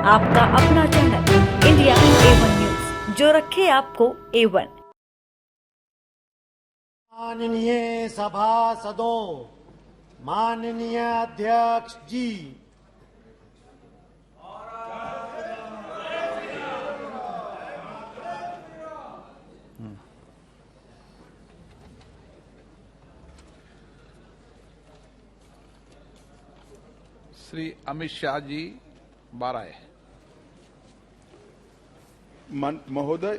आपका अपना channel India A1 news, जो रखे आपको A1। माननीय सभासदों, माननीय अध्यक्ष जी, श्री अमित शाह जी बाराए। महोदय,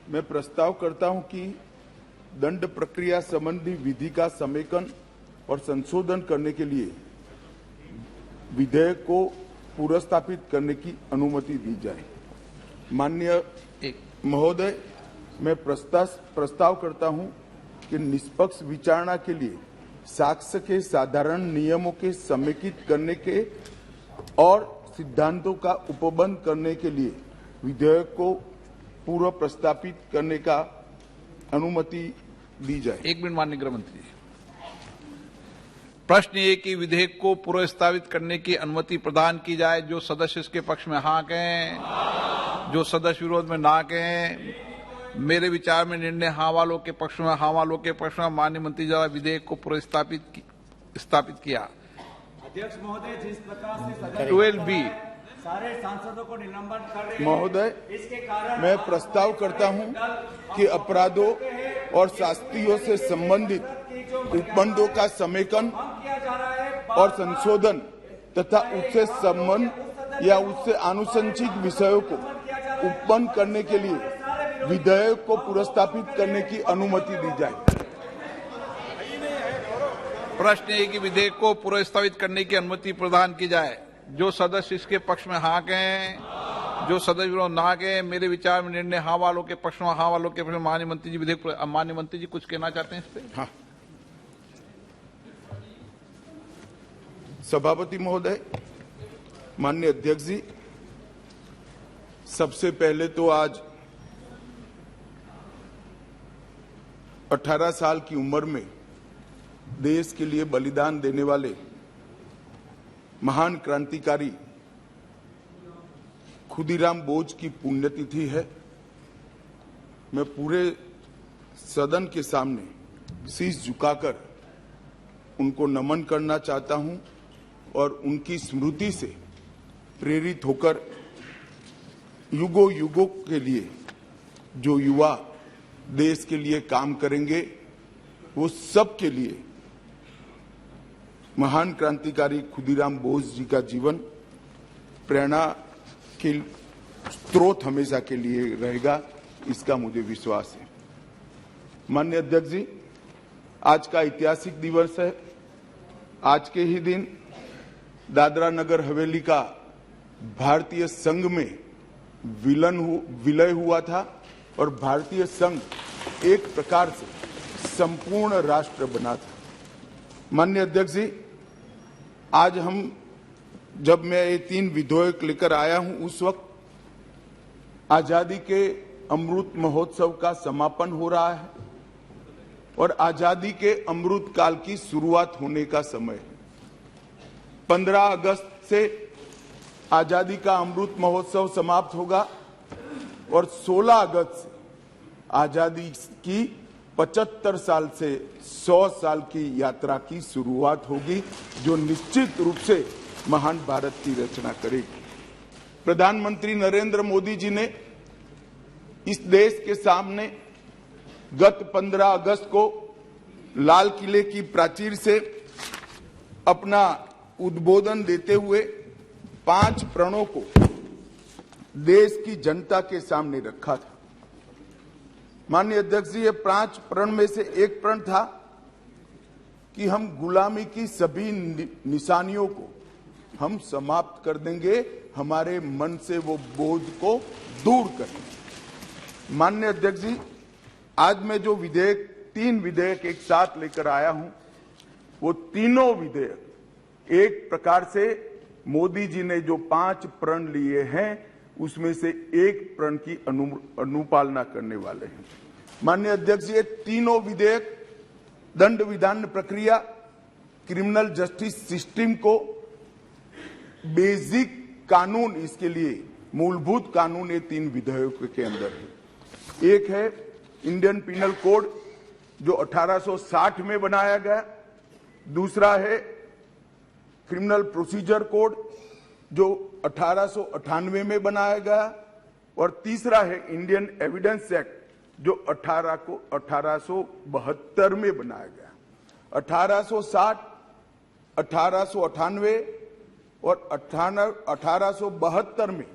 मैं प्रस्ताव करता हूं कि दंड प्रक्रिया संबंधी विधि का समेकन और संशोधन करने के लिए विधेयक को पुनर्स्थापित करने की अनुमति दी जाए। माननीय महोदय, मैं प्रस्ताव करता हूं कि निष्पक्ष विचारणा के लिए साक्ष्य के साधारण नियमों के समेकित करने के और सिद्धांतों का उपबंध करने के लिए विधेयक को पूर्व प्रस्तापित करने का अनुमति दी जाए। एक मिनट माननीय गृह मंत्री जी। प्रश्न ये कि विधेयक को पुनर्स्थापित करने की अनुमति प्रदान की जाए। जो सदस्य इसके पक्ष में हाँ कहें, जो सदस्य विरोध में ना कहें। मेरे विचार में निर्णय हाँ वालों के पक्ष में, हाँ वालों के पक्ष में। माननीय मंत्री द्वारा विधेयक को स्थापित किया। अध्यक्ष महोदय, जिस प्रकार से 12B सारे सांसदों को निलंबन कर रहे हैं, महोदय, इसके कारण मैं प्रस्ताव करता हूं कि अपराधों और शास्तियों से संबंधित उपबंधों का समेकन और संशोधन तथा उससे संबंध या उससे आनुषंगिक विषयों को उपबंध करने के लिए विधेयक को पुनर्स्थापित करने की अनुमति दी जाए। प्रश्न है कि विधेयक को पुनर्स्थापित करने की अनुमति प्रदान की जाए। जो सदस्य इसके पक्ष में हाँ कहें, जो सदस्य विरोध ना कहें। मेरे विचार में निर्णय हाँ वालों के पक्ष में, हाँ वालों के पक्ष में। माननीय मंत्री जी विधेयक, माननीय मंत्री जी कुछ कहना चाहते हैं इस पे? हाँ। सभापति महोदय, माननीय अध्यक्ष जी, सबसे पहले तो आज 18 साल की उम्र में देश के लिए बलिदान देने वाले महान क्रांतिकारी खुदीराम बोस की पुण्यतिथि है। मैं पूरे सदन के सामने शीश झुकाकर उनको नमन करना चाहता हूं और उनकी स्मृति से प्रेरित होकर युगों युगों के लिए जो युवा देश के लिए काम करेंगे, वो सब के लिए महान क्रांतिकारी खुदीराम बोस जी का जीवन प्रेरणा के स्रोत हमेशा के लिए रहेगा, इसका मुझे विश्वास है। माननीय अध्यक्ष जी, आज का ऐतिहासिक दिवस है। आज के ही दिन दादरा नगर हवेली का भारतीय संघ में विलय हुआ था और भारतीय संघ एक प्रकार से संपूर्ण राष्ट्र बना था। माननीय अध्यक्ष जी, आज जब मैं ये 3 विधेयक लेकर आया हूं, उस वक्त आजादी के अमृत महोत्सव का समापन हो रहा है और आजादी के अमृत काल की शुरुआत होने का समय है। 15 अगस्त से आजादी का अमृत महोत्सव समाप्त होगा और 16 अगस्त से आजादी की 75 साल से 100 साल की यात्रा की शुरुआत होगी, जो निश्चित रूप से महान भारत की रचना करेगी। प्रधानमंत्री नरेंद्र मोदी जी ने इस देश के सामने गत 15 अगस्त को लाल किले की प्राचीर से अपना उद्बोधन देते हुए 5 प्रणों को देश की जनता के सामने रखा था। माननीय अध्यक्ष जी, ये 5 प्रण में से एक प्रण था कि हम गुलामी की सभी निशानियों को हम समाप्त कर देंगे, हमारे मन से वो बोझ को दूर करेंगे। माननीय अध्यक्ष जी, आज मैं जो 3 विधेयक एक साथ लेकर आया हूं, वो तीनों विधेयक एक प्रकार से मोदी जी ने जो 5 प्रण लिए हैं, उसमें से एक प्रण की अनुपालना करने वाले हैं। माननीय अध्यक्ष जी, ये तीनों विधेयक दंड विधान प्रक्रिया, क्रिमिनल जस्टिस सिस्टम को बेसिक कानून इसके लिए मूलभूत कानून ये 3 विधेयकों के अंदर है। एक है इंडियन पिनल कोड जो 1860 में बनाया गया, दूसरा है क्रिमिनल प्रोसीजर कोड जो 1898 में बनाया गया, और तीसरा है इंडियन एविडेंस एक्ट जो 1872 में बनाया गया। 1860, 1898 और 1872 में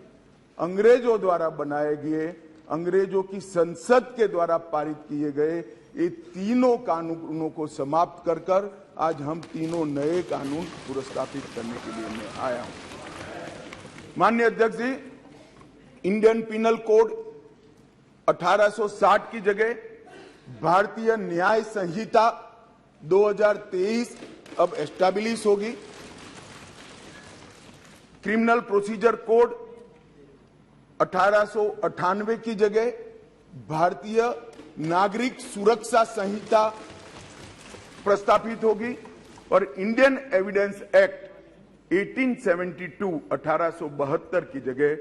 अंग्रेजों द्वारा बनाए गए, अंग्रेजों की संसद के द्वारा पारित किए गए ये तीनों कानूनों को समाप्त कर आज हम तीनों नए कानून पुरस्कृत करने के लिए मैं आया हूं। माननीय अध्यक्ष जी, इंडियन पिनल कोड 1860 की जगह भारतीय न्याय संहिता 2023 अब एस्टैब्लिश होगी। क्रिमिनल प्रोसीजर कोड 1898 की जगह भारतीय नागरिक सुरक्षा संहिता प्रस्तापित होगी, और इंडियन एविडेंस एक्ट 1872 की जगह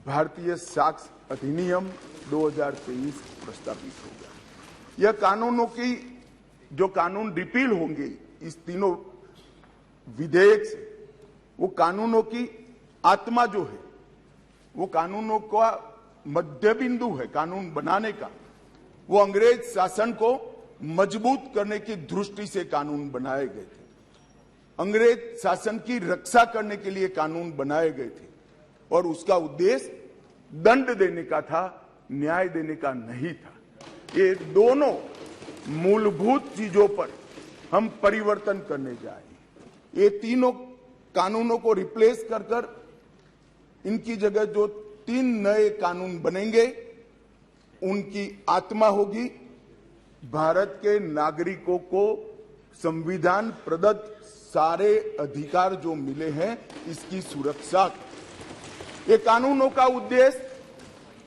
भारतीय साक्ष्य अधिनियम 2023 प्रस्तापित होगा। यह कानूनों की जो कानून रिपील होंगे इस तीनों विधेयक से, वो कानूनों की आत्मा जो है, वो कानूनों का मध्य बिंदु है कानून बनाने का, वो अंग्रेज शासन को मजबूत करने की दृष्टि से कानून बनाए गए थे। अंग्रेज शासन की रक्षा करने के लिए कानून बनाए गए थे, और उसका उद्देश्य दंड देने का था, न्याय देने का नहीं था। ये दोनों मूलभूत चीजों पर हम परिवर्तन करने जा रहे हैं। ये तीनों कानूनों को रिप्लेस कर इनकी जगह जो 3 नए कानून बनेंगे, उनकी आत्मा होगी भारत के नागरिकों को संविधान प्रदत्त सारे अधिकार जो मिले हैं इसकी सुरक्षा। ये कानूनों का उद्देश्य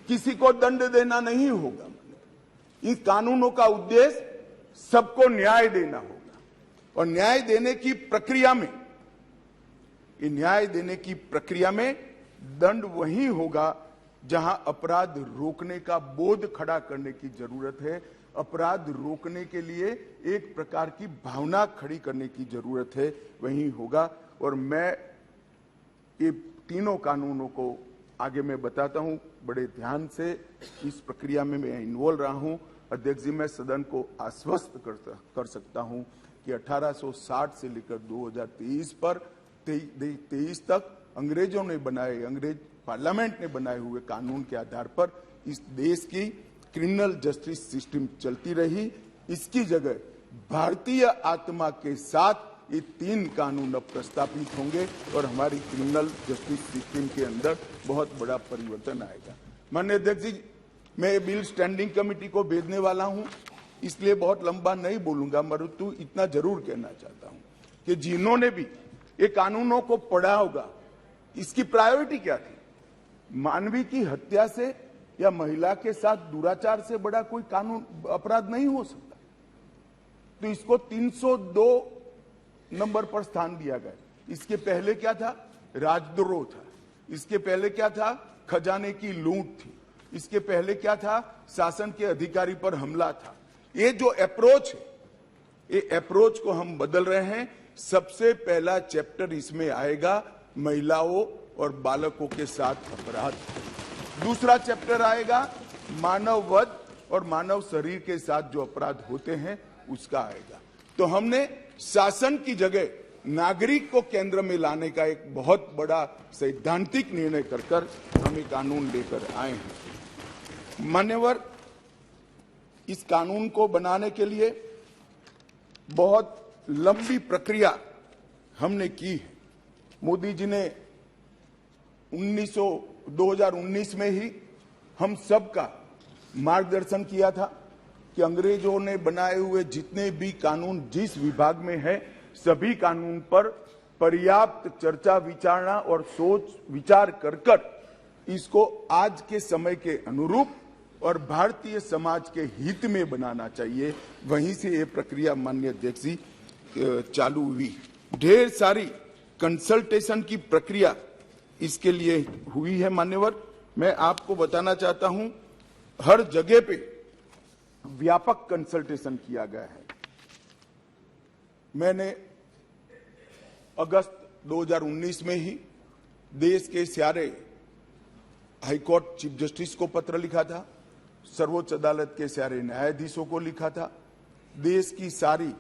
किसी को दंड देना नहीं होगा, इन कानूनों का उद्देश्य सबको न्याय देना होगा, और न्याय देने की प्रक्रिया में, ये न्याय देने की प्रक्रिया में दंड वही होगा जहां अपराध रोकने का बोध खड़ा करने की जरूरत है, अपराध रोकने के लिए एक प्रकार की भावना खड़ी करने की जरूरत है, वही होगा। और मैं ये तीनों कानूनों को आगे मैं बताता हूं, बड़े ध्यान से इस प्रक्रिया में मैं इन्वॉल्व रहा हूं। अध्यक्ष जी, मैं सदन को आश्वस्त कर सकता हूं कि 1860 से लेकर 2023 पर 23 तक अंग्रेजों ने बनाए, अंग्रेज पार्लियामेंट ने बनाए हुए कानून के आधार पर इस देश की क्रिमिनल जस्टिस सिस्टम चलती रही। इसकी जगह भारतीय आत्मा के साथ ये 3 कानून अब प्रस्तापित होंगे और हमारी क्रिमिनल जस्टिस सिस्टम के अंदर बहुत बड़ा परिवर्तन आएगा। माननीय अध्यक्ष जी, मैं ये बिल स्टैंडिंग कमेटी को भेजने वाला हूं, इसलिए बहुत लंबा नहीं बोलूंगा, परंतु इतना जरूर कहना चाहता हूं कि जिन्होंने भी ये कानूनों को पढ़ा होगा, इसकी प्रायोरिटी क्या थी? मानवी की हत्या से या महिला के साथ दुराचार से बड़ा कोई कानून अपराध नहीं हो सकता, तो इसको 302 नंबर पर स्थान दिया गया। इसके पहले क्या था? राजद्रोह था। इसके पहले क्या था? खजाने की लूट थी। इसके पहले क्या था? शासन के अधिकारी पर हमला था। ये जो अप्रोच है, ये अप्रोच को हम बदल रहे हैं। सबसे पहला चैप्टर इसमें आएगा महिलाओं और बालकों के साथ अपराध। दूसरा चैप्टर आएगा मानव वध और मानव शरीर के साथ जो अपराध होते हैं उसका आएगा। तो हमने शासन की जगह नागरिक को केंद्र में लाने का एक बहुत बड़ा सैद्धांतिक निर्णय कर हम ये कानून लेकर आए हैं। मान्यवर, इस कानून को बनाने के लिए बहुत लंबी प्रक्रिया हमने की है। मोदी जी ने 2019 में ही हम सबका मार्गदर्शन किया था कि अंग्रेजों ने बनाए हुए जितने भी कानून जिस विभाग में है, सभी कानून पर पर्याप्त चर्चा विचारणा और सोच विचार कर इसको आज के समय के अनुरूप और भारतीय समाज के हित में बनाना चाहिए। वहीं से ये प्रक्रिया माननीय अध्यक्ष जी चालू हुई। ढेर सारी कंसल्टेशन की प्रक्रिया इसके लिए हुई है मान्यवर। मैं आपको बताना चाहता हूं, हर जगह पे व्यापक कंसल्टेशन किया गया है। मैंने अगस्त 2019 में ही देश के सारे हाईकोर्ट चीफ जस्टिस को पत्र लिखा था, सर्वोच्च अदालत के सारे न्यायाधीशों को लिखा था, देश की सारी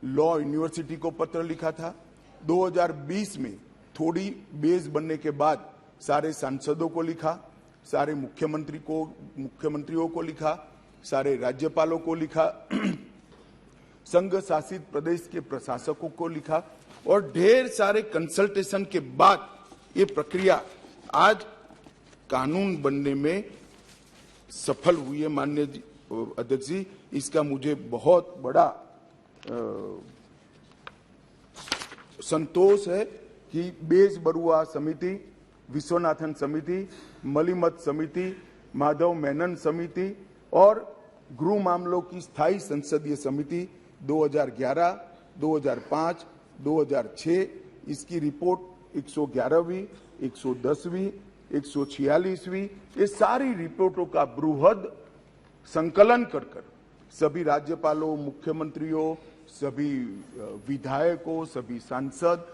लॉ यूनिवर्सिटी को पत्र लिखा था। 2020 में थोड़ी बेस बनने के बाद सारे सांसदों को लिखा, सारे मुख्यमंत्रियों को लिखा, सारे राज्यपालों को लिखा, संघ शासित प्रदेश के प्रशासकों को लिखा और ढेर सारे कंसल्टेशन के बाद ये प्रक्रिया आज कानून बनने में सफल हुई है। माननीय अध्यक्ष जी, इसका मुझे बहुत बड़ा संतोष है कि बेस बरुआ समिति, विश्वनाथन समिति, मलिमत समिति, माधव मेनन समिति और गृह मामलों की स्थायी संसदीय समिति 2011, 2005, 2006 इसकी रिपोर्ट 111वीं, 110वीं, 146वीं ये सारी रिपोर्टों का बृहद संकलन कर सभी राज्यपालों, मुख्यमंत्रियों, सभी विधायकों, सभी सांसद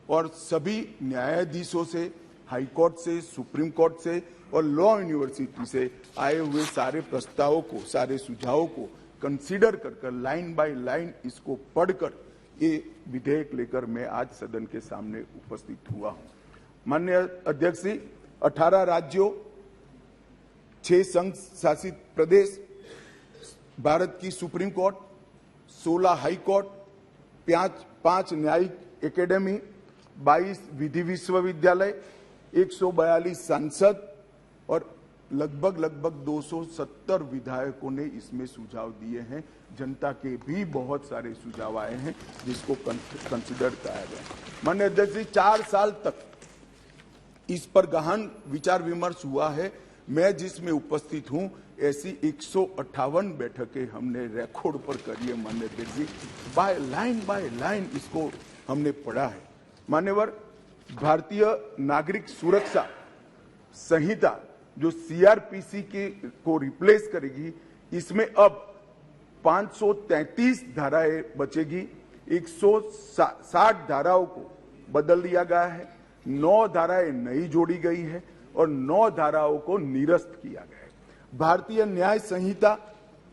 और सभी न्यायाधीशों से, हाईकोर्ट से, सुप्रीम कोर्ट से और लॉ यूनिवर्सिटी से आए हुए सारे प्रस्तावों को, सारे सुझावों को कंसीडर कर लाइन बाय लाइन इसको पढ़कर ये विधेयक लेकर मैं आज सदन के सामने उपस्थित हुआ हूं। माननीय अध्यक्ष जी, 18 राज्यों, 6 संघ शासित प्रदेश, भारत की सुप्रीम कोर्ट, 16 हाई कोर्ट, 5 न्यायिक एकेडमी, 22 विधि विश्वविद्यालय, 142 सांसद और लगभग 270 विधायकों ने इसमें सुझाव दिए हैं। जनता के भी बहुत सारे सुझाव आए हैं जिसको कंसिडर किया गया। माननीय अध्यक्ष जी, 4 साल तक इस पर गहन विचार विमर्श हुआ है। मैं जिसमें उपस्थित हूं ऐसी 158 बैठकें हमने रिकॉर्ड पर करी है। माननीय अध्यक्ष जी, बाय लाइन इसको हमने पढ़ा है। मान्यवर, भारतीय नागरिक सुरक्षा संहिता जो सीआरपीसी को रिप्लेस करेगी, इसमें अब 533 धाराएं बचेगी, 160 धाराओं को बदल दिया गया है, 9 धाराएं नई जोड़ी गई है और 9 धाराओं को निरस्त किया गया है। भारतीय न्याय संहिता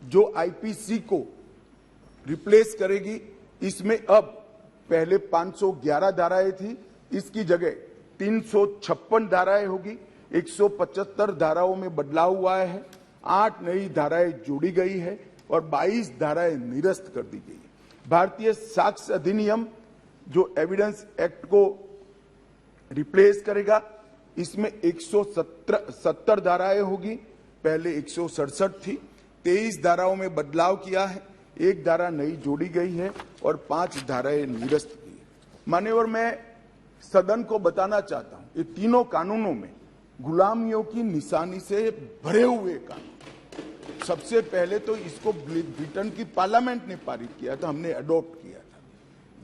जो आईपीसी को रिप्लेस करेगी, इसमें अब पहले 511 धाराएं थी, इसकी जगह 356 धाराएं होगी, 175 धाराओं में बदलाव हुआ है, 8 नई धाराएं जोड़ी गई है और 22 धाराएं निरस्त कर दी गई है। भारतीय साक्ष्य अधिनियम जो एविडेंस एक्ट को रिप्लेस करेगा, इसमें 170 धाराएं होगी, पहले 167 थी, 23 धाराओं में बदलाव किया है, 1 धारा नई जोड़ी गई है और 5 धाराएं निरस्त की है। मान्यवर, मैं सदन को बताना चाहता हूं, ये तीनों कानूनों में गुलामियों की निशानी से भरे हुए कानून। सबसे पहले तो इसको ब्रिटेन की पार्लियामेंट ने पारित किया था, हमने अडॉप्ट किया था,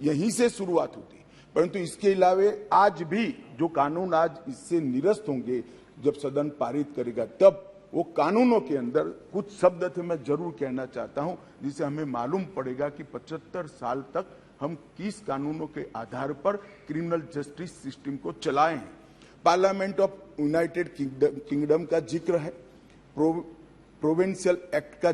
यहीं से शुरुआत होती। परंतु इसके अलावा आज भी जो कानून आज इससे निरस्त होंगे, जब सदन पारित करेगा तब वो कानूनों के अंदर कुछ शब्द थे मैं जरूर कहना चाहता हूं, जिससे हमें मालूम पड़ेगा कि 75 साल तक हम किस कानूनों के आधार पर क्रिमिनल जस्टिस सिस्टम को चलाए हैं। पार्लियामेंट ऑफ यूनाइटेड किंगडम का जिक्र है, प्रोविंशियल एक्ट का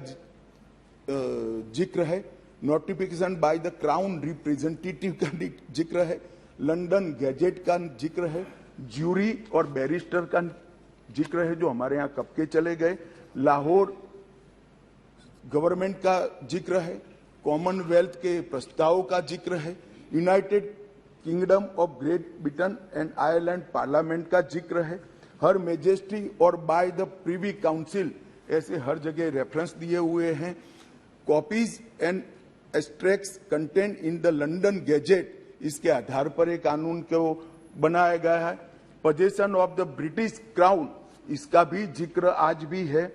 जिक्र है, notification by the crown representative का जिक्र है, लंदन गैजेट का जिक्र है, ज्यूरी और बैरिस्टर का जिक्र है जो हमारे यहाँ कब के चले गए, लाहौर गवर्नमेंट का जिक्र है, कॉमनवेल्थ के प्रस्तावों का जिक्र है, United kingdom of great Britain and Ireland parliament का जिक्र है, हर मेजेस्टी और बाय द प्रीवी काउंसिल, ऐसे हर जगह रेफरेंस दिए हुए हैं। Copies and extracts content in the London gadget, इसके आधार पर एक कानून को बनाया गया है। Possession of the British crown, इसका भी जिक्र आज भी है।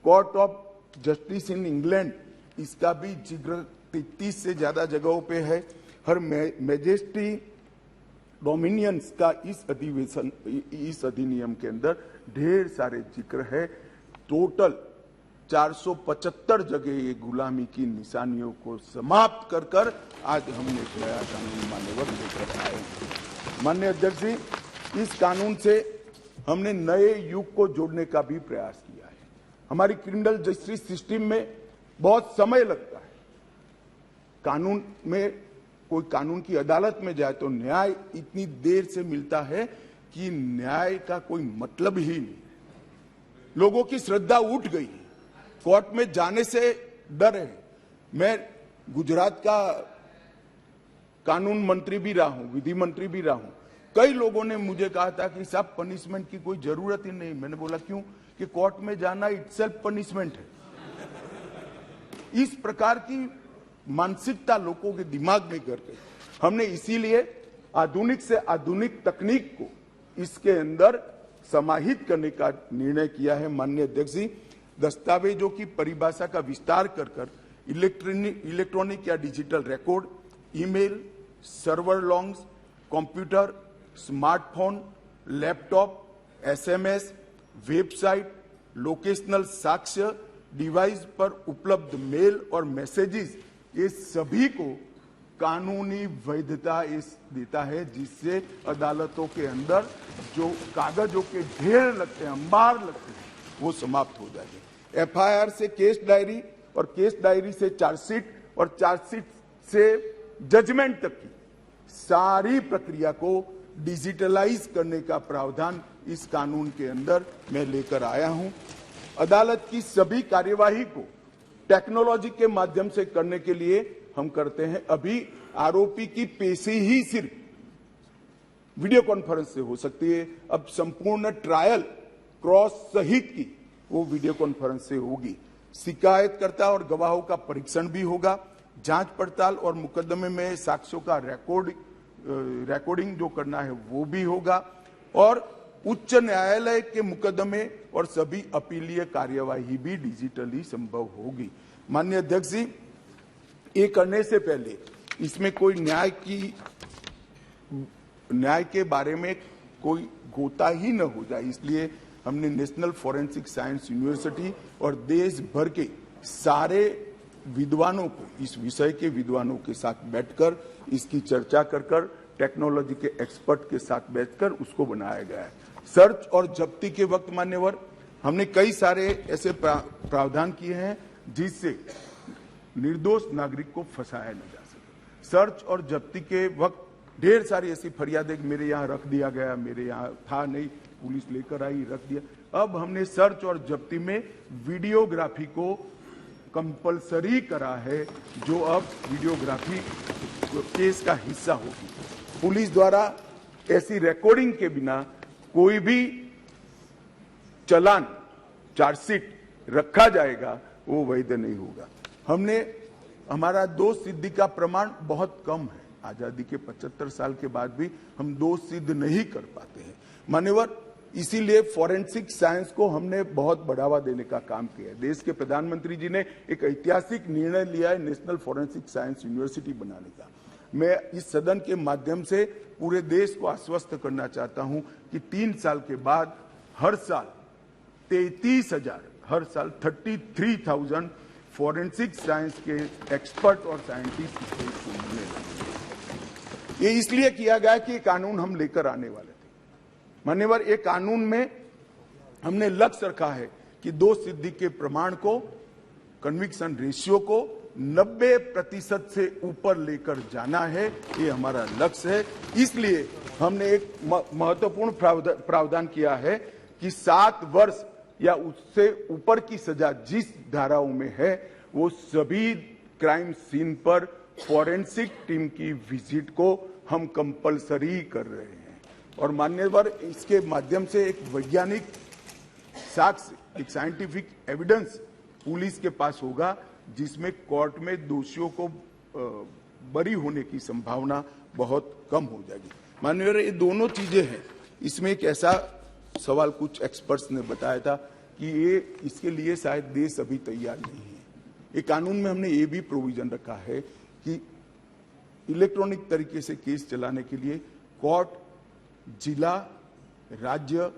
Court of justice in England, इसका भी जिक्र 33 से ज्यादा जगहों पे है। हर मेजेस्टी डोमिनियंस का इस अधिनियम के अंदर ढेर सारे जिक्र है। टोटल 475 जगह ये गुलामी की निशानियों को समाप्त कर कर आज हमने एक नया कानून मान्यवर लेकर आए हैं। माननीय अध्यक्ष जी, इस कानून से हमने नए युग को जोड़ने का भी प्रयास किया है। हमारी क्रिमिनल जस्टिस सिस्टम में बहुत समय लगता है। कानून में कोई कानून की अदालत में जाए तो न्याय इतनी देर से मिलता है कि न्याय का कोई मतलब ही नहीं। लोगों की श्रद्धा उठ गई है, कोर्ट में जाने से डर है। मैं गुजरात का कानून मंत्री भी रहा हूं, विधि मंत्री भी रहा हूं। कई लोगों ने मुझे कहा था कि साहब पनिशमेंट की कोई जरूरत ही नहीं। मैंने बोला क्यों? कि कोर्ट में जाना इटसेल्फ पनिशमेंट है। इस प्रकार की मानसिकता लोगों के दिमाग में कर गई। हमने इसीलिए आधुनिक से आधुनिक तकनीक को इसके अंदर समाहित करने का निर्णय किया है। माननीय अध्यक्ष जी, दस्तावेजों की परिभाषा का विस्तार कर कर इलेक्ट्रॉनिक या digital record, email, server longs, computer, smartphone, laptop, SMS, website, locational साक्ष्य, डिवाइस पर उपलब्ध मेल और मैसेजेस, ये सभी को कानूनी वैधता देता है, जिससे अदालतों के अंदर जो कागजों के ढेर लगते हैं, अंबार लगते हैं, वो समाप्त हो जाएंगे। एफआईआर से केस डायरी और केस डायरी से चार्जशीट और चार्जशीट से जजमेंट तक की सारी प्रक्रिया को डिजिटलाइज करने का प्रावधान इस कानून के अंदर मैं लेकर आया हूं। अदालत की सभी कार्यवाही को टेक्नोलॉजी के माध्यम से करने के लिए हम करते हैं। अभी आरोपी की पेशी ही सिर्फ वीडियो कॉन्फ्रेंस से हो सकती है, अब संपूर्ण ट्रायल क्रॉस सहित की वो वीडियो कॉन्फ्रेंस से होगी। शिकायतकर्ता और गवाहों का परीक्षण भी होगा। जांच पड़ताल और मुकदमे में साक्ष्यों का रिकॉर्डिंग जो करना है वो भी होगा, और उच्च न्यायालय के मुकदमे और सभी अपीलीय कार्यवाही भी डिजिटली संभव होगी। माननीय अध्यक्ष जी, ये करने से पहले इसमें कोई न्याय के बारे में कोई गोता ही न हो जाए, इसलिए हमने नेशनल फॉरेंसिक साइंस यूनिवर्सिटी और देश भर के सारे विद्वानों को, इस विषय के विद्वानों के साथ बैठकर इसकी चर्चा कर टेक्नोलॉजी के एक्सपर्ट के साथ बैठकर उसको बनाया गया है। सर्च और जब्ती के वक्त मान्यवर हमने कई सारे ऐसे प्रावधान किए हैं जिससे निर्दोष नागरिक को फंसाया न जा सके। सर्च और जब्ती के वक्त ढेर सारी ऐसी फरियादें, मेरे यहाँ रख दिया गया, मेरे यहाँ था नहीं, पुलिस लेकर आई, रख दिया। अब हमने सर्च और जब्ती में वीडियोग्राफी को कंपलसरी करा है, जो अब वीडियोग्राफी केस का हिस्सा होगी। पुलिस द्वारा ऐसी रिकॉर्डिंग के बिना कोई भी चालान, चार्जशीट रखा जाएगा वो वैध नहीं होगा। हमारा दोष सिद्धि का प्रमाण बहुत कम है। आजादी के 75 साल के बाद भी हम दोष सिद्ध नहीं कर पाते हैं मान्यवर। इसीलिए फॉरेंसिक साइंस को हमने बहुत बढ़ावा देने का काम किया है। देश के प्रधानमंत्री जी ने एक ऐतिहासिक निर्णय लिया है नेशनल फॉरेंसिक साइंस यूनिवर्सिटी बनाने का। मैं इस सदन के माध्यम से पूरे देश को आश्वस्त करना चाहता हूं कि 3 साल के बाद हर साल 33,000 फॉरेंसिक साइंस के एक्सपर्ट और साइंटिस्ट इस देश को मिलने लगे। ये इसलिए किया गया कि कानून हम लेकर आने वाले थे मान्यवर। एक कानून में हमने लक्ष्य रखा है कि दोष सिद्धि के प्रमाण को, कन्विक्शन रेशियो को 90% से ऊपर लेकर जाना है, ये हमारा लक्ष्य है। इसलिए हमने एक महत्वपूर्ण प्रावधान किया है कि 7 वर्ष या उससे ऊपर की सजा जिस धाराओं में है वो सभी क्राइम सीन पर फॉरेंसिक टीम की विजिट को हम कंपलसरी कर रहे हैं। और मान्यवर, इसके माध्यम से एक वैज्ञानिक साक्ष्य, एक साइंटिफिक एविडेंस पुलिस के पास होगा, जिसमें कोर्ट में दोषियों को बरी होने की संभावना बहुत कम हो जाएगी। माननीय, ये दोनों चीजें हैं। इसमें एक ऐसा सवाल कुछ एक्सपर्ट्स ने बताया था कि इसके लिए शायद देश अभी तैयार नहीं है। ये कानून में हमने ये भी प्रोविजन रखा है कि इलेक्ट्रॉनिक तरीके से केस चलाने के लिए कोर्ट, जिला, राज्य,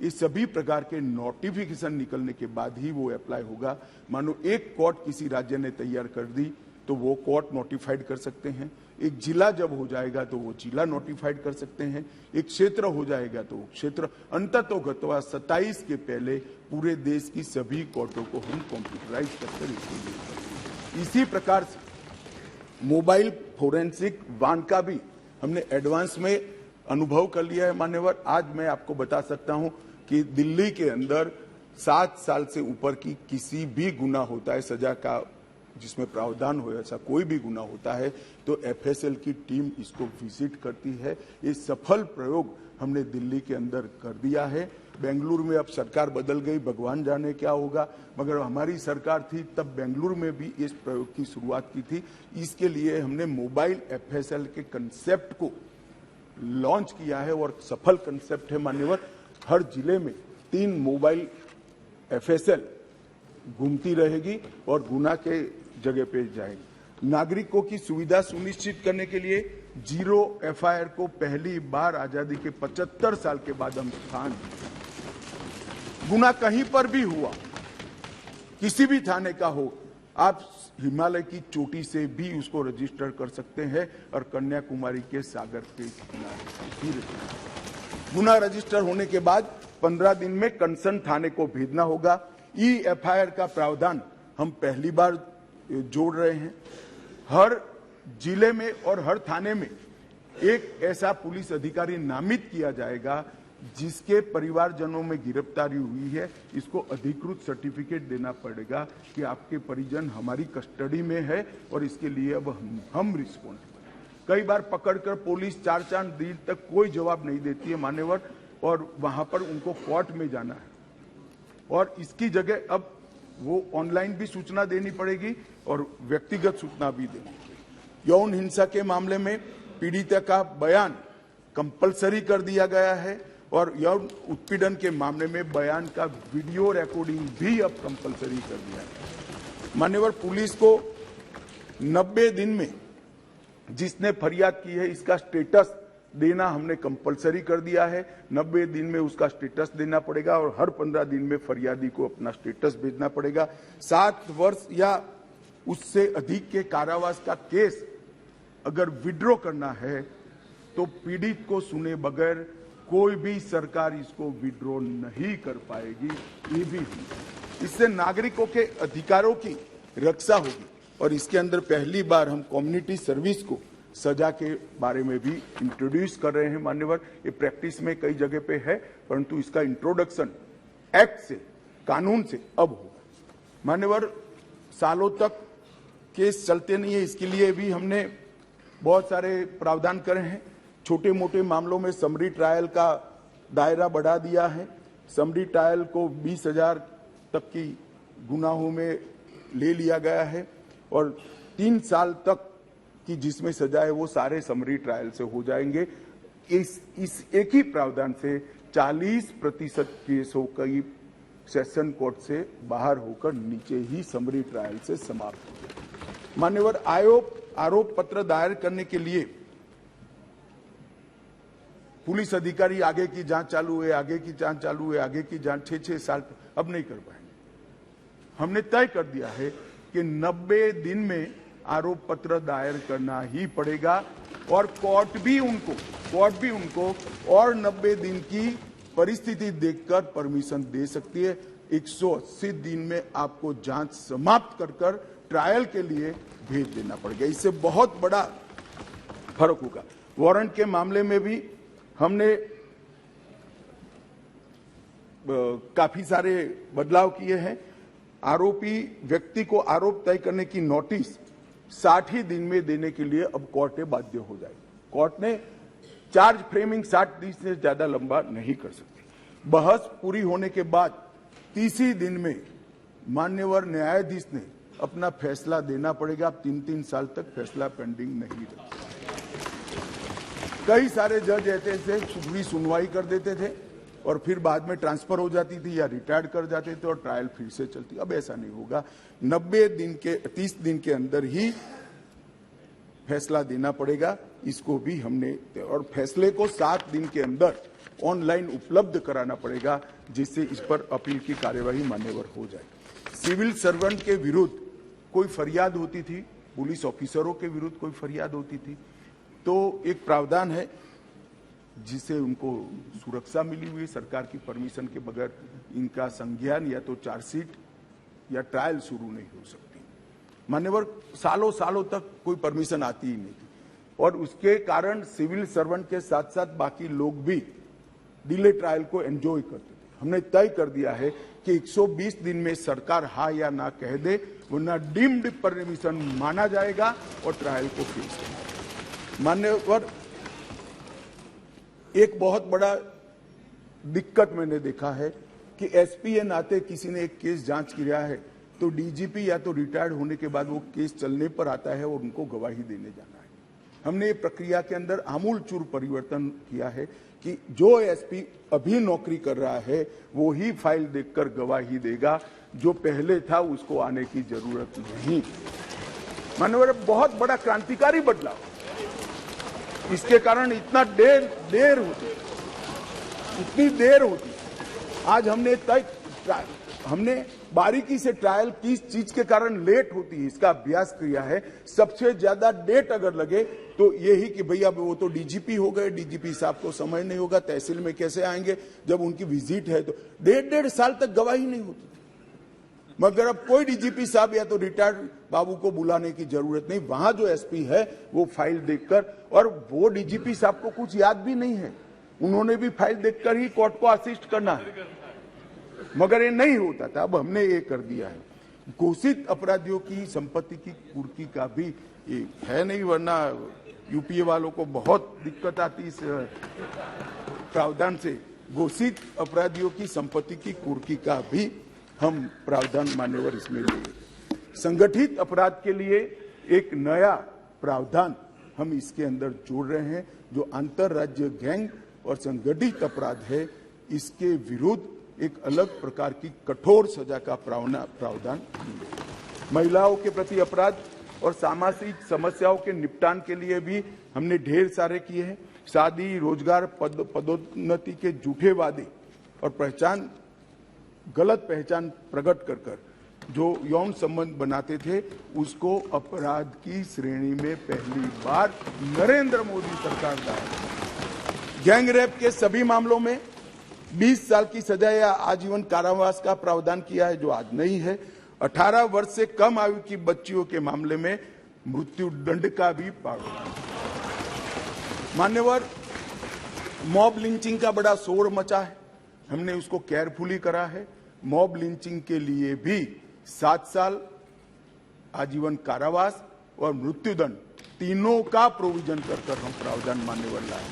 ये सभी प्रकार के नोटिफिकेशन निकलने के बाद ही वो अप्लाई होगा। मानो एक कोर्ट किसी राज्य ने तैयार कर दी तो वो कोर्ट नोटिफाइड कर सकते हैं, एक जिला जब हो जाएगा तो वो जिला नोटिफाइड कर सकते हैं, एक क्षेत्र हो जाएगा तो क्षेत्र, अंततोगत्वा 27 के पहले पूरे देश की सभी कोर्टों को हम कंप्यूटराइज करके इसी प्रकार से मोबाइल फोरेंसिक वाहन का भी हमने एडवांस में अनुभव कर लिया है। मान्यवर, आज मैं आपको बता सकता हूं कि दिल्ली के अंदर 7 साल से ऊपर की किसी भी गुना होता है, सजा का जिसमें प्रावधान हो, ऐसा कोई भी गुना होता है तो एफएसएल की टीम इसको विजिट करती है। ये सफल प्रयोग हमने दिल्ली के अंदर कर दिया है। बेंगलुरु में अब सरकार बदल गई, भगवान जाने क्या होगा, मगर हमारी सरकार थी तब बेंगलुरु में भी इस प्रयोग की शुरुआत की थी। इसके लिए हमने मोबाइल एफएसएल के कंसेप्ट को लॉन्च किया है और सफल कंसेप्ट है। मान्यवर, हर जिले में 3 मोबाइल एफएसएल घूमती रहेगी और गुना के जगह पे जाएगी। नागरिकों की सुविधा सुनिश्चित करने के लिए जीरो एफआईआर को पहली बार आजादी के 75 साल के बाद हम स्थान, गुना कहीं पर भी हुआ, किसी भी थाने का हो, आप हिमालय की चोटी से भी उसको रजिस्टर कर सकते हैं और कन्याकुमारी के सागर के किनारे भी गुना रजिस्टर होने के बाद 15 दिन में कंसर्न थाने को भेजना होगा। ई एफआईआर का प्रावधान हम पहली बार जोड़ रहे हैं। हर जिले में और हर थाने में एक ऐसा पुलिस अधिकारी नामित किया जाएगा जिसके परिवारजनों में गिरफ्तारी हुई है, इसको अधिकृत सर्टिफिकेट देना पड़ेगा कि आपके परिजन हमारी कस्टडी में है और इसके लिए अब हम रिस्पॉन्सिबल। कई बार पकड़कर पुलिस 4 दिन तक कोई जवाब नहीं देती है मान्यवर, और वहां पर उनको कोर्ट में जाना है और इसकी जगह अब वो ऑनलाइन भी सूचना देनी पड़ेगी और व्यक्तिगत सूचना भी देनी पड़ेगी। यौन हिंसा के मामले में पीड़िता का बयान कंपलसरी कर दिया गया है और यौन उत्पीड़न के मामले में बयान का वीडियो रिकॉर्डिंग भी अब कंपलसरी कर दिया है। मान्यवर, पुलिस को 90 दिन में जिसने फरियाद की है इसका स्टेटस देना हमने कंपलसरी कर दिया है। 90 दिन में उसका स्टेटस देना पड़ेगा और हर 15 दिन में फरियादी को अपना स्टेटस भेजना पड़ेगा। 7 वर्ष या उससे अधिक के कारावास का केस अगर विड्रॉ करना है तो पीड़ित को सुने बगैर कोई भी सरकार इसको विड्रॉ नहीं कर पाएगी। ये भी इससे नागरिकों के अधिकारों की रक्षा होगी और इसके अंदर पहली बार हम कम्युनिटी सर्विस को सजा के बारे में भी इंट्रोड्यूस कर रहे हैं। मान्यवर, ये प्रैक्टिस में कई जगह पे है परंतु इसका इंट्रोडक्शन एक्ट से, कानून से अब होगा। मान्यवर, सालों तक केस चलते नहीं है, इसके लिए भी हमने बहुत सारे प्रावधान करे हैं। छोटे मोटे मामलों में समरी ट्रायल का दायरा बढ़ा दिया है। समरी ट्रायल को 20,000 तक की गुनाहों में ले लिया गया है और 3 साल तक कि जिसमें सजा है वो सारे समरी ट्रायल से हो जाएंगे। इस एक ही प्रावधान से 40% केसों की सेशन कोर्ट से बाहर होकर नीचे ही समरी ट्रायल से समाप्त हो गए। मान्यवर, आरोप पत्र दायर करने के लिए पुलिस अधिकारी आगे की जांच चालू है, आगे की जांच चालू है, आगे की जांच 6-6 साल अब नहीं कर पाएंगे। हमने तय कर दिया है कि 90 दिन में आरोप पत्र दायर करना ही पड़ेगा और कोर्ट भी उनको और 90 दिन की परिस्थिति देखकर परमिशन दे सकती है। 180 दिन में आपको जांच समाप्त कर ट्रायल के लिए भेज देना पड़ेगा। इससे बहुत बड़ा फर्क होगा। वारंट के मामले में भी हमने काफी सारे बदलाव किए हैं। आरोपी व्यक्ति को आरोप तय करने की नोटिस 60 ही दिन में देने के लिए अब कोर्ट बाध्य हो जाएगी। कोर्ट ने चार्ज फ्रेमिंग 60 दिन से ज्यादा लंबा नहीं कर सकती। बहस पूरी होने के बाद 30 ही दिन में मान्यवर न्यायाधीश ने अपना फैसला देना पड़ेगा। आप 3-3 साल तक फैसला पेंडिंग नहीं रख सकते। कई सारे जज ऐसे थे सुनवाई कर देते थे और फिर बाद में ट्रांसफर हो जाती थी या रिटायर्ड कर जाते थे और ट्रायल फिर से चलती। अब ऐसा नहीं होगा। 30 दिन के अंदर ही फैसला देना पड़ेगा, इसको भी हमने, और फैसले को 7 दिन के अंदर ऑनलाइन उपलब्ध कराना पड़ेगा, जिससे इस पर अपील की कार्यवाही मान्यवर हो जाए। सिविल सर्वेंट के विरुद्ध कोई फरियाद होती थी, पुलिस ऑफिसरों के विरुद्ध कोई फरियाद होती थी, तो एक प्रावधान है जिससे उनको सुरक्षा मिली हुई है। सरकार की परमिशन के बगैर इनका संज्ञान या तो चार्जशीट या ट्रायल शुरू नहीं हो सकती। मान्यवर, सालों सालों तक कोई परमिशन आती ही नहीं थी, और उसके कारण सिविल सर्वेंट के साथ साथ बाकी लोग भी डिले ट्रायल को एंजॉय करते थे। हमने तय कर दिया है कि 120 दिन में सरकार हाँ या ना कह दे, वरना डीम्ड परमिशन माना जाएगा और ट्रायल को पेश करेगा। मान्यवर, एक बहुत बड़ा दिक्कत मैंने देखा है कि एसपी के नाते किसी ने एक केस जांच किया है तो डीजीपी या तो रिटायर्ड होने के बाद वो केस चलने पर आता है और उनको गवाही देने जाना है। हमने ये प्रक्रिया के अंदर आमूलचूर परिवर्तन किया है कि जो एसपी अभी नौकरी कर रहा है वो ही फाइल देखकर गवाही देगा, जो पहले था उसको आने की जरूरत नहीं। माननीय, बहुत बड़ा क्रांतिकारी बदलाव, इसके कारण इतना देर होती, इतनी देर होती। आज हमने बारीकी से ट्रायल किस चीज के कारण लेट होती है इसका अभ्यास किया है। सबसे ज्यादा डेट अगर लगे तो यही कि भैया वो तो डीजीपी हो गए, डीजीपी साहब को समय नहीं होगा, तहसील में कैसे आएंगे, जब उनकी विजिट है तो 1.5 साल तक गवाही नहीं होती। मगर अब कोई डीजीपी साहब या तो रिटायर्ड बाबू को बुलाने की जरूरत नहीं, वहां जो एसपी है वो फाइल देखकर, और वो डीजीपी साहब को कुछ याद भी नहीं है, उन्होंने भी फाइल देखकर ही कोर्ट को असिस्ट करना है, मगर ये नहीं होता था। अब हमने ये कर दिया है। घोषित अपराधियों की संपत्ति की कुर्की का भी ये है नहीं, वरना यूपीए वालों को बहुत दिक्कत आती इस प्रावधान से। घोषित अपराधियों की संपत्ति की कुर्की का भी हम प्रावधान मान्यवर इसमें लिए। संगठित अपराध के लिए एक नया प्रावधान हम इसके अंदर जोड़ रहे हैं, जो अंतरराज्य गैंग और संगठित अपराध है, इसके विरुद्ध एक अलग प्रकार की कठोर सजा का प्रावधान। महिलाओं के प्रति अपराध और सामाजिक समस्याओं के निपटान के लिए भी हमने ढेर सारे किए हैं। शादी, रोजगार, पदोन्नति के झूठे वादे और गलत पहचान प्रकट कर जो यौन संबंध बनाते थे, उसको अपराध की श्रेणी में पहली बार नरेंद्र मोदी सरकार लाए। गैंग रेप के सभी मामलों में 20 साल की सजा या आजीवन कारावास का प्रावधान किया है, जो आज नहीं है। 18 वर्ष से कम आयु की बच्चियों के मामले में मृत्यु दंड का भी प्रावधान। मान्यवर, मॉब लिंचिंग का बड़ा शोर मचा है, हमने उसको केयरफुली करा है। मॉब लिंचिंग के लिए भी 7 साल आजीवन कारावास और मृत्युदंड तीनों का प्रोविजन कर हम प्रावधान मान्यवर लाए।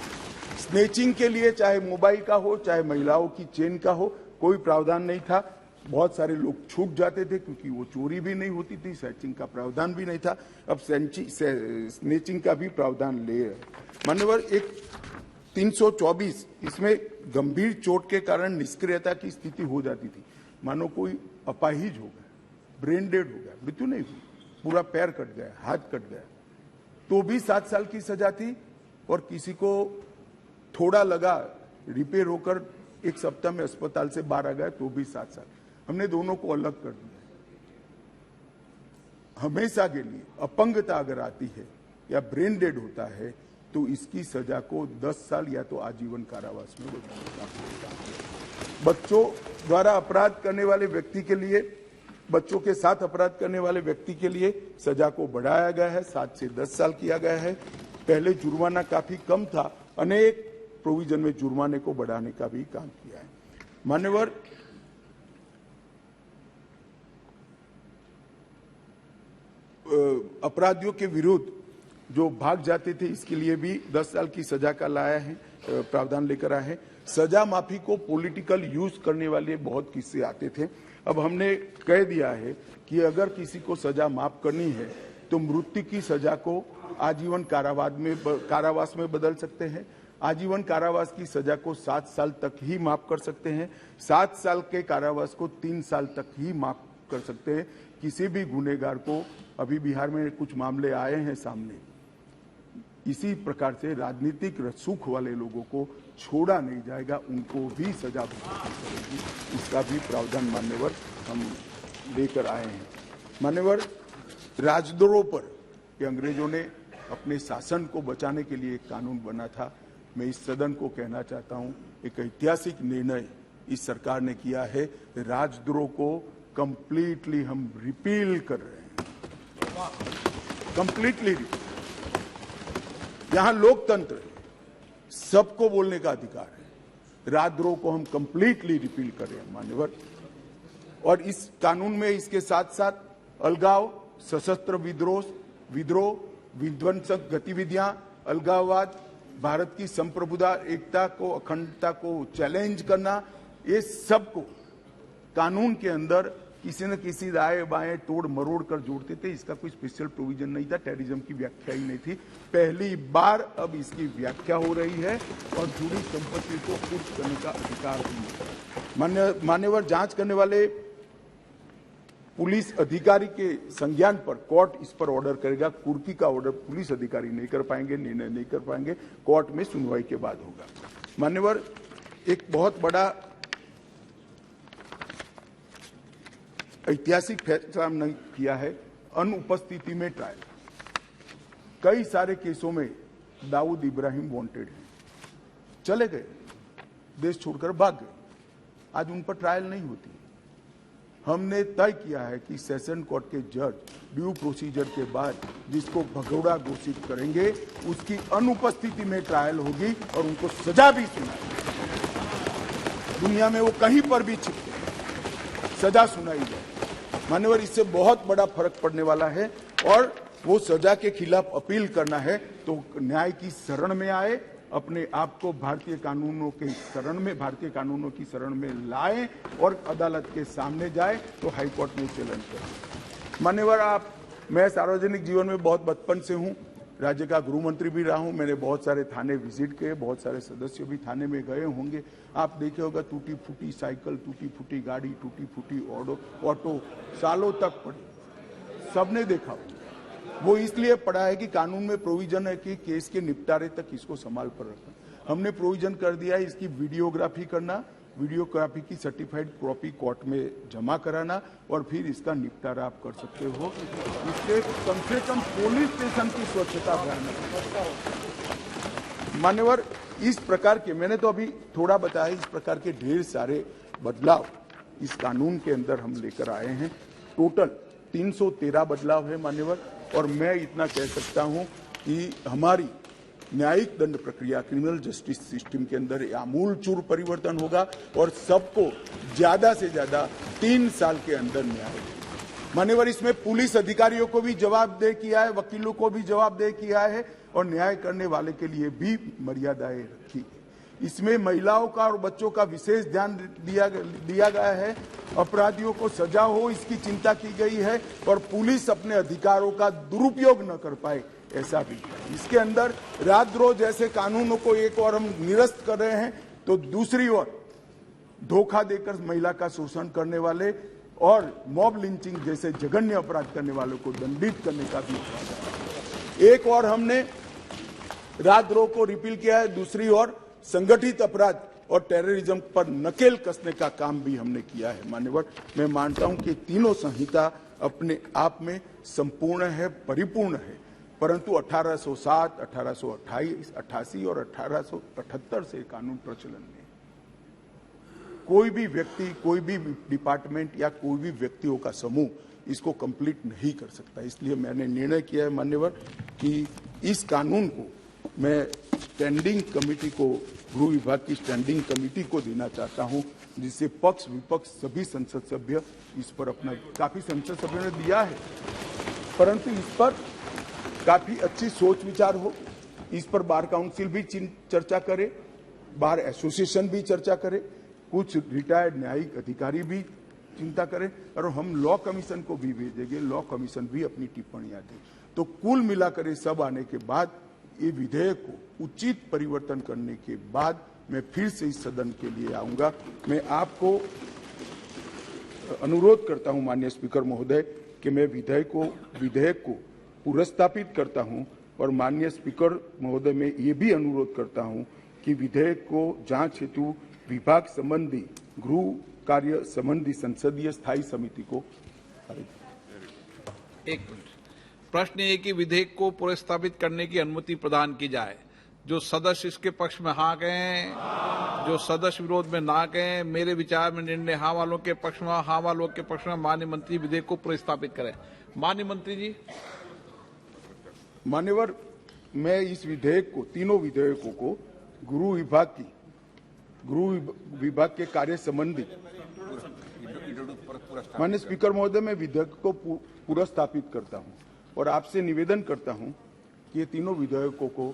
स्नेचिंग के लिए चाहे मोबाइल का हो चाहे महिलाओं की चेन का हो, कोई प्रावधान नहीं था। बहुत सारे लोग छूट जाते थे क्योंकि वो चोरी भी नहीं होती थी, स्नेचिंग का प्रावधान भी नहीं था। अब स्नेचिंग का भी प्रावधान ले मान्यवर। एक 324 इसमें गंभीर चोट के कारण निष्क्रियता की स्थिति हो जाती थी, मानो कोई अपाहिज हो गया, ब्रेन डेड हो गया, मृत्यु नहीं हुई, पूरा पैर कट गया, हाथ कट गया, तो भी 7 साल की सजा थी। और किसी को थोड़ा लगा, रिपेयर होकर 1 सप्ताह में अस्पताल से बाहर आ गया, तो भी 7 साल। हमने दोनों को अलग कर दिया। हमेशा के लिए अपंगता अगर आती है या ब्रेन डेड होता है तो इसकी सजा को 10 साल या तो आजीवन कारावास में बच्चों द्वारा अपराध करने वाले व्यक्ति के लिए, बच्चों के साथ अपराध करने वाले व्यक्ति के लिए सजा को बढ़ाया गया है, 7 से 10 साल किया गया है। पहले जुर्माना काफी कम था, अनेक प्रोविजन में जुर्माने को बढ़ाने का भी काम किया है। मान्यवर, अपराधियों के विरुद्ध जो भाग जाते थे इसके लिए भी 10 साल की सजा का लाया है, प्रावधान लेकर आए हैं। सजा माफी को पॉलिटिकल यूज करने वाले बहुत किस्से आते थे। अब हमने कह दिया है कि अगर किसी को सजा माफ करनी है तो मृत्यु की सजा को आजीवन कारावास में बदल सकते हैं। आजीवन कारावास की सजा को 7 साल तक ही माफ कर सकते हैं। 7 साल के कारावास को 3 साल तक ही माफ कर सकते हैं। किसी भी गुनेगार को, अभी बिहार में कुछ मामले आए हैं सामने इसी प्रकार से राजनीतिक रसूख वाले लोगों को छोड़ा नहीं जाएगा, उनको भी सजा भुगतनी पड़ेगी। इसका भी प्रावधान मान्यवर हम लेकर आए हैं। मान्यवर, राजद्रोह पर कि अंग्रेजों ने अपने शासन को बचाने के लिए एक कानून बना था। मैं इस सदन को कहना चाहता हूं, एक ऐतिहासिक निर्णय इस सरकार ने किया है। राजद्रोह को कंप्लीटली हम रिपील कर रहे हैं, कंप्लीटली। यहां लोकतंत्र है, सबको बोलने का अधिकार है। राजद्रोह को हम कंप्लीटली रिपील कर रहे हैं मान्यवर। और इस कानून में इसके साथ साथ अलगाव, सशस्त्र विद्रोह, विध्वंसक गतिविधियां, अलगाववाद, भारत की संप्रभुता, एकता को, अखंडता को चैलेंज करना, ये सबको कानून के अंदर किसी न किसी दाएं बाएं तोड़ मरोड़ कर जोड़ते थे। इसका कोई स्पेशल प्रोविजन नहीं था, टेररिज्म की व्याख्या ही नहीं थी। पहली बार अब इसकी व्याख्या हो रही है और जुड़ी संपत्ति को कुर्क करने का अधिकार भी है। मान्यवर, जांच करने वाले पुलिस अधिकारी के संज्ञान पर कोर्ट इस पर ऑर्डर करेगा। कुर्की का ऑर्डर पुलिस अधिकारी नहीं कर पाएंगे, निर्णय नहीं कर पाएंगे, कोर्ट में सुनवाई के बाद होगा। मान्यवर, एक बहुत बड़ा ऐतिहासिक फैसला हमने किया है, अनुपस्थिति में ट्रायल। कई सारे केसों में दाऊद इब्राहिम वांटेड हैं, चले गए, देश छोड़कर भाग गए, आज उन पर ट्रायल नहीं होती। हमने तय किया है कि सेशन कोर्ट के जज ड्यू प्रोसीजर के बाद जिसको भगोड़ा घोषित करेंगे उसकी अनुपस्थिति में ट्रायल होगी और उनको सजा भी सुनाई। दुनिया में वो कहीं पर भी छिपके सजा सुनाई जाए। मान्यवर, इससे बहुत बड़ा फर्क पड़ने वाला है और वो सजा के खिलाफ अपील करना है तो न्याय की शरण में आए, अपने आप को भारतीय कानूनों के शरण में, भारतीय कानूनों की शरण में लाए और अदालत के सामने जाए तो हाईकोर्ट में चैलेंज करें। मान्यवर, मैं सार्वजनिक जीवन में बहुत बचपन से हूं, राज्य का गृह मंत्री भी रहा हूं। मैंने बहुत सारे थाने विजिट किए, बहुत सारे सदस्य भी थाने में गए होंगे। आप देखे होगा टूटी फूटी साइकिल, टूटी फूटी गाड़ी, टूटी फूटी ऑटो सालों तक पड़ी, सबने देखा। वो इसलिए पड़ा है कि कानून में प्रोविजन है कि केस के निपटारे तक इसको संभाल पर रखना। हमने प्रोविजन कर दिया है इसकी वीडियोग्राफी करना, वीडियोग्राफी की सर्टिफाइड कॉपी कोर्ट में जमा कराना और फिर इसका निपटारा आप कर सकते हो। इससे कम से कम पुलिस स्टेशन की स्वच्छता बढ़ाना। मान्यवर, इस प्रकार के, मैंने तो अभी थोड़ा बताया, इस प्रकार के ढेर सारे बदलाव इस कानून के अंदर हम लेकर आए हैं। टोटल 313 बदलाव है मान्यवर। और मैं इतना कह सकता हूं कि हमारी न्यायिक दंड प्रक्रिया, क्रिमिनल जस्टिस सिस्टम के अंदर आमूलचूल परिवर्तन होगा और सबको ज्यादा से ज्यादा 3 साल के अंदर न्याय। मान्यवर, इसमें पुलिस अधिकारियों को भी जवाबदेह किया है, वकीलों को भी जवाबदेह किया है और न्याय करने वाले के लिए भी मर्यादाएं रखी है। इसमें महिलाओं का और बच्चों का विशेष ध्यान दिया गया है। अपराधियों को सजा हो इसकी चिंता की गई है और पुलिस अपने अधिकारों का दुरुपयोग न कर पाए, ऐसा भी है। इसके अंदर राजद्रोह जैसे कानूनों को एक और हम निरस्त कर रहे हैं तो दूसरी ओर धोखा देकर महिला का शोषण करने वाले और मॉब लिंचिंग जैसे जघन्य अपराध करने वालों को दंडित करने का भी एक और हमने राजद्रोह को रिपील किया है, दूसरी ओर संगठित अपराध और टेररिज्म पर नकेल कसने का काम भी हमने किया है। मान्यवर, मैं मानता हूं कि तीनों संहिता अपने आप में संपूर्ण है, परिपूर्ण है, परंतु 1807, 1828, 88 और 1878 से कानून प्रचलन में कोई भी व्यक्ति, कोई भी डिपार्टमेंट या कोई भी व्यक्तियों का समूह इसको कंप्लीट नहीं कर सकता। इसलिए मैंने निर्णय किया है मान्यवर कि इस कानून को मैं स्टैंडिंग कमेटी को, गृह विभाग की स्टैंडिंग कमेटी को देना चाहता हूं, जिससे पक्ष विपक्ष सभी संसद सभ्य इस पर अपना, काफी संसद सभ्यों ने दिया है, परंतु इस पर काफी अच्छी सोच विचार हो। इस पर बार काउंसिल भी चर्चा करे, बार एसोसिएशन भी चर्चा करे, कुछ रिटायर्ड न्यायिक अधिकारी भी चिंता करें और हम लॉ कमीशन को भी भेजेंगे, लॉ कमीशन भी अपनी टिप्पणियां दे। तो कुल मिलाकर सब आने के बाद ये विधेयक को उचित परिवर्तन करने के बाद मैं फिर से इस सदन के लिए आऊंगा। मैं आपको अनुरोध करता हूं माननीय स्पीकर महोदय कि मैं विधेयक को पुनर्स्थापित करता हूं और माननीय स्पीकर महोदय मैं ये भी अनुरोध करता हूं कि विधेयक को जांच हेतु विभाग संबंधी गृह कार्य संबंधी संसदीय स्थायी समिति को एक मिनट। प्रश्न ये कि विधेयक को पुनर्स्थापित करने की अनुमति प्रदान की जाए। जो सदस्य इसके पक्ष में हाँ कहें, जो सदस्य विरोध में ना कहें। मेरे विचार में निर्णय हाँ वालों के पक्ष में, हाँ वालों के पक्ष में माननीय मंत्री विधेयक को पुनर्स्थापित करें। माननीय मंत्री जी। मान्यवर, मैं इस विधेयक को, तीनों विधेयकों को गृह विभाग के कार्य संबंधी माननीय स्पीकर महोदय मैं विधेयक को पुनर्स्थापित करता हूं और आपसे निवेदन करता हूं कि ये तीनों विधेयकों को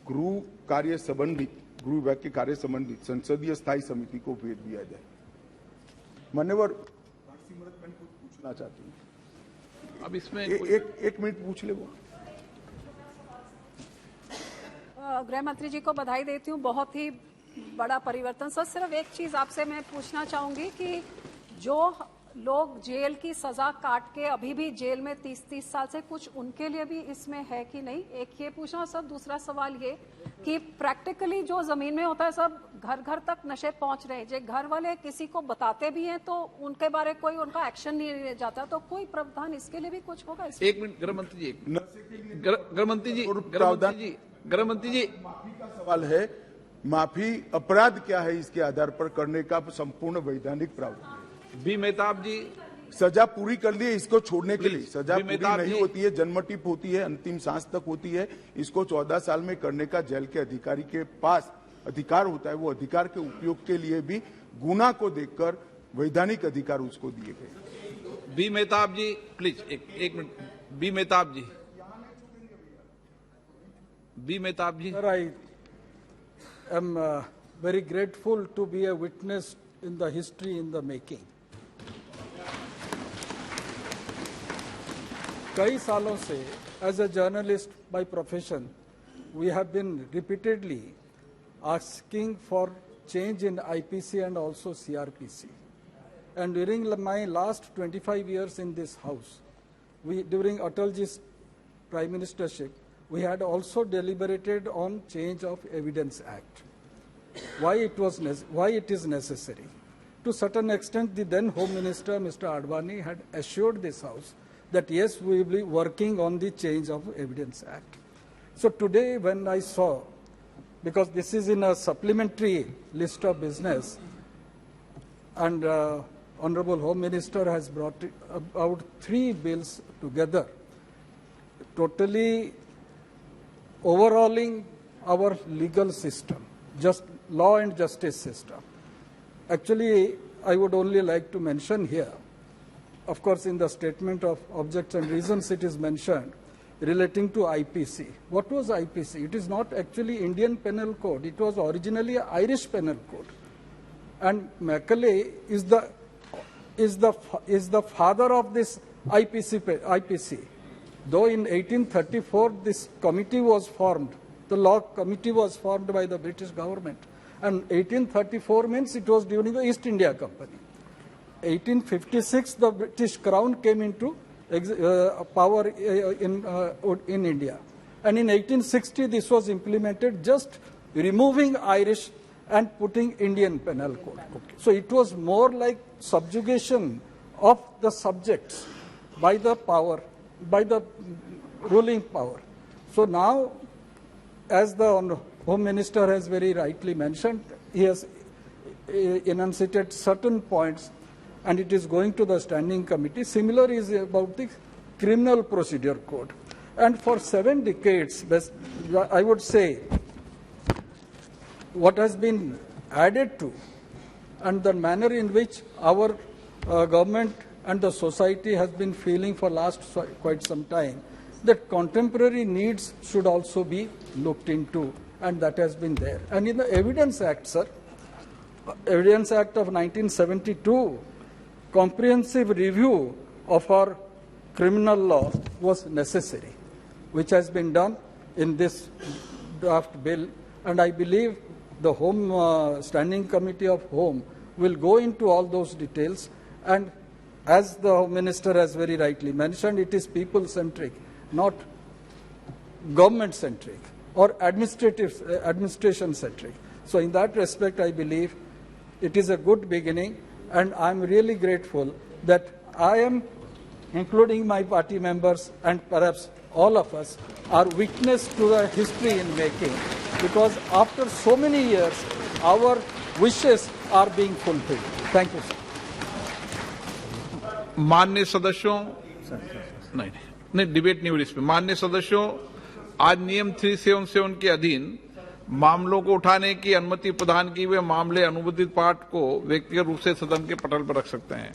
गृह कार्य संबंधित, गृह विभाग के कार्य संबंधित संसदीय स्थायी समिति को भेज दिया जाए। मान्यवर, मैं कुछ पूछना चाहती हूँ। अब इसमें एक मिनट पूछ ले वो। गृह मंत्री जी को बधाई देती हूँ, बहुत ही बड़ा परिवर्तन। सर, सिर्फ एक चीज आपसे मैं पूछना चाहूंगी कि जो लोग जेल की सजा काट के अभी भी जेल में 30-30 साल से, कुछ उनके लिए भी इसमें है कि नहीं, एक ये पूछना। सर, दूसरा सवाल ये कि प्रैक्टिकली जो जमीन में होता है सब घर घर तक नशे पहुंच रहे हैं, जो घर वाले किसी को बताते भी हैं तो उनके बारे कोई उनका एक्शन नहीं लिया जाता, तो कोई प्रावधान इसके लिए भी कुछ होगा? एक मिनट गृह मंत्री जी, गृह मंत्री जी, माफी का सवाल है। माफी अपराध क्या है, इसके आधार पर करने का संपूर्ण वैधानिक प्रावधान। बी मेहताब जी। सजा पूरी कर ली है, इसको छोड़ने के लिए सजा पूरी मेहताब नहीं जी। होती है, जन्म टिप होती है, अंतिम सांस तक होती है। इसको 14 साल में करने का जेल के अधिकारी के पास अधिकार होता है। वो अधिकार के उपयोग के लिए भी गुना को देखकर वैधानिक अधिकार उसको दिए गए। बी मेहताब जी प्लीज, एक मिनट। B Mehtab ji, B Mehtab ji. Sir, I am very grateful to be a witness in the history in the making. कई सालों से as a journalist by profession, we have been repeatedly asking for change in IPC and also CRPC. And during my last 25 years in this house, during Atalji's prime ministership, we had also deliberated on change of Evidence Act. Why it is necessary. To certain extent, the then Home Minister, Mr. Advani, had assured this House that yes, we will be working on the change of Evidence Act. So today when I saw, because this is in a supplementary list of business, and Honorable Home Minister has brought about 3 bills together, totally overhauling our legal system, just law and justice system. Actually, I would only like to mention here, of course, in the statement of objects and reasons it is mentioned relating to IPC. What was IPC? It is not actually Indian Penal Code. It was originally an Irish Penal Code. And Macaulay is the father of this IPC. Though in 1834 this committee was formed, the law committee was formed by the British government. And 1834 means it was during the East India Company. 1856 the British Crown came into power in India. And in 1860 this was implemented, just removing Irish and putting Indian Penal Code. Okay. So it was more like subjugation of the subjects by the power, by the ruling power. So now, as the Home Minister has very rightly mentioned, he has enunciated certain points and it is going to the standing committee. Similar is about the Criminal Procedure Code. And for 7 decades, I would say, what has been added to and the manner in which our government and the society has been feeling for last quite some time, that contemporary needs should also be looked into, and that has been there. And in the Evidence Act, sir, Evidence Act of 1972, comprehensive review of our criminal law was necessary, which has been done in this draft bill, and I believe the Home Standing Committee of Home will go into all those details, and as the Home Minister has very rightly mentioned, it is people-centric, not government centric or administration centric. So in that respect, I believe it is a good beginning, and I'm really grateful that I am, including my party members and perhaps all of us, are witness to the history in making, because after so many years, our wishes are being fulfilled. Thank you, sir. माननीय सदस्यों, नहीं debate नहीं हुई इस पे। माननीय सदस्यों, आज नियम 377 के अधीन मामलों को उठाने की अनुमति प्रदान की हुए मामले अनुबंधित पाठ को व्यक्तिगत रूप से सदन के पटल पर रख सकते हैं।